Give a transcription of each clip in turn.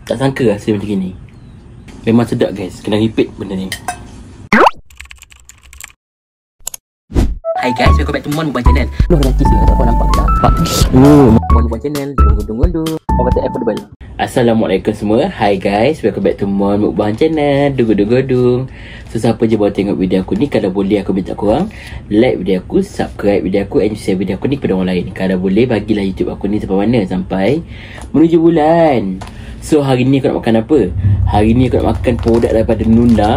Tak sangka rasa macam ni. Memang sedap guys. Kena repeat benda ni. Hai guys, welcome back to Mon Mobile Channel. Loh, nanti sini tak kau nampak tak? Mon Mobile Channel. Tunggu. Kau kata affordable. Assalamualaikum semua. Hai guys, welcome back to Mon Mobile Channel. Dung. So siapa je baru tengok video aku ni, kalau boleh aku minta korang like video aku, subscribe video aku, and share video aku ni kepada orang lain. Kalau boleh bagilah YouTube aku ni sampai mana? Sampai menuju bulan. So hari ni aku nak makan apa? Hari ni aku nak makan produk daripada Nuna.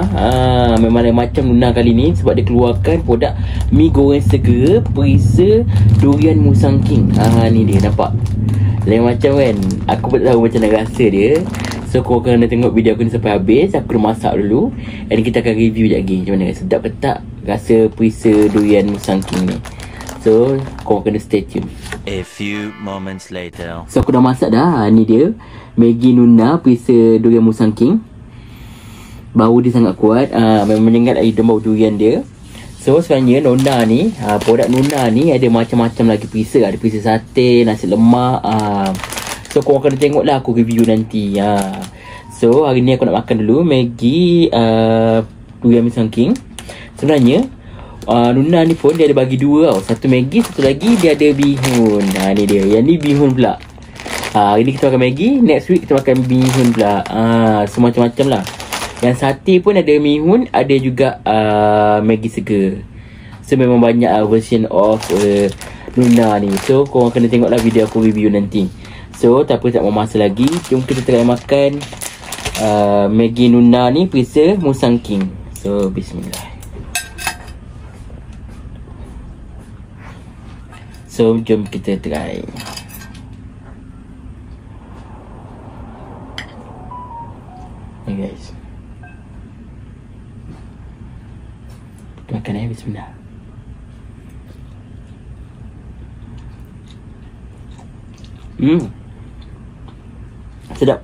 Memang lain macam Nuna kali ni, sebab dia keluarkan produk mi goreng segera perisa durian Musang King. Ni dia, nampak? Lain macam kan? Aku pun tak tahu macam mana rasa dia. So korang kena tengok video aku ni sampai habis. Aku dah masak dulu, and kita akan review sekejap lagi macam mana, sedap ke tak rasa perisa durian Musang King ni. So korang kena stay tune. A few moments later. So aku dah masak dah. Ni dia Maggi Nuna perisa durian Musang King. Bau dia sangat kuat. Memang menyengat hidung bau durian dia. So sebenarnya Nuna ni, produk Nuna ni ada macam-macam lagi perisa. Ada perisa sate, nasi lemak. So korang kena tengok lah aku review nanti. So hari ni aku nak makan dulu Maggi durian Musang King. Sebenarnya Nuna ni pun dia ada bagi dua tau. Satu Maggi, satu lagi dia ada bihun. Ni dia. Yang ni bihun pula. Hari ni kita makan Maggi, next week kita makan bihun pula. So macam-macam lah. Yang sate pun ada bihun, ada juga Maggi segar. So memang banyak version of Nuna ni. So korang kena tengok lah video aku review nanti. So tak apa, tak mau masa lagi, jom kita try makan Maggi Nuna ni perisa Musang King. So bismillah. So jom kita try. Hey guys, kita makan bismillah. Sedap.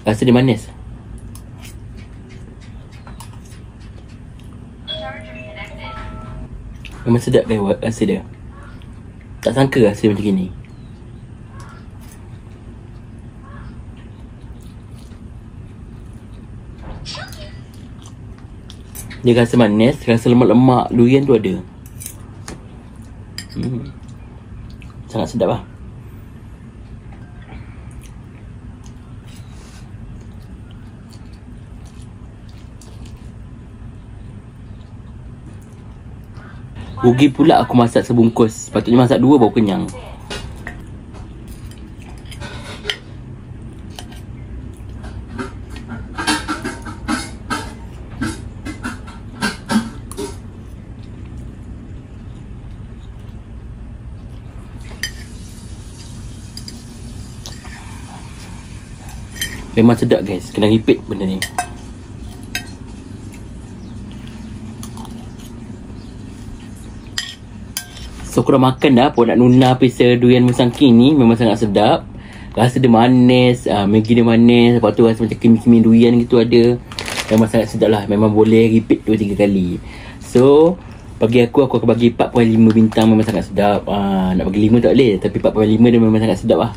Rasa dia manis. Memang sedap dia rasa dia. Tak sangka rasa macam ni. Dia rasa manis, rasa lemak-lemak durian tu ada. Sangat sedap lah. Rugi pula aku masak sebungkus. Patutnya masak dua baru kenyang. Memang sedap guys. Kena repeat benda ni. So aku dah makan dah produk Nuna perisa durian Musang King ni. Memang sangat sedap. Rasa dia manis, Maggi dia manis, lepas tu rasa macam kimi-kimi durian gitu ada. Memang sangat sedap lah. Memang boleh repeat 2-3 kali. So bagi aku akan bagi 4.5 bintang. Memang sangat sedap. Nak bagi 5 tak boleh, tapi 4.5 dia memang sangat sedap lah.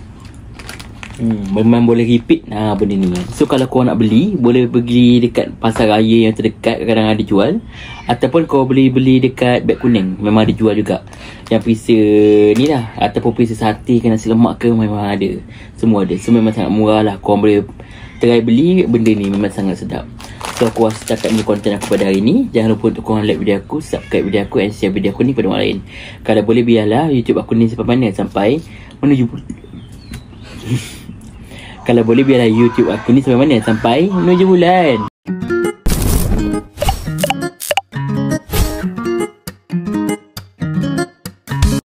Memang boleh repeat benda ni. So kalau korang nak beli, boleh pergi dekat pasar raya yang terdekat, kadang ada jual. Ataupun kau boleh beli dekat Beg Kuning, memang ada jual juga. Yang perisa ni lah, ataupun perisa sate ke nasi lemak ke, memang ada. Semua ada. So memang sangat murah lah. Korang boleh try beli benda ni, memang sangat sedap. So aku rasa cakap ni konten aku pada hari ni. Jangan lupa untuk korang like video aku, subscribe video aku, and share video aku ni pada orang lain. Kalau boleh biarlah YouTube aku ni sampai mana? Sampai menuju Kalau boleh biarlah YouTube aku ni sampai mana? Sampai menuju bulan.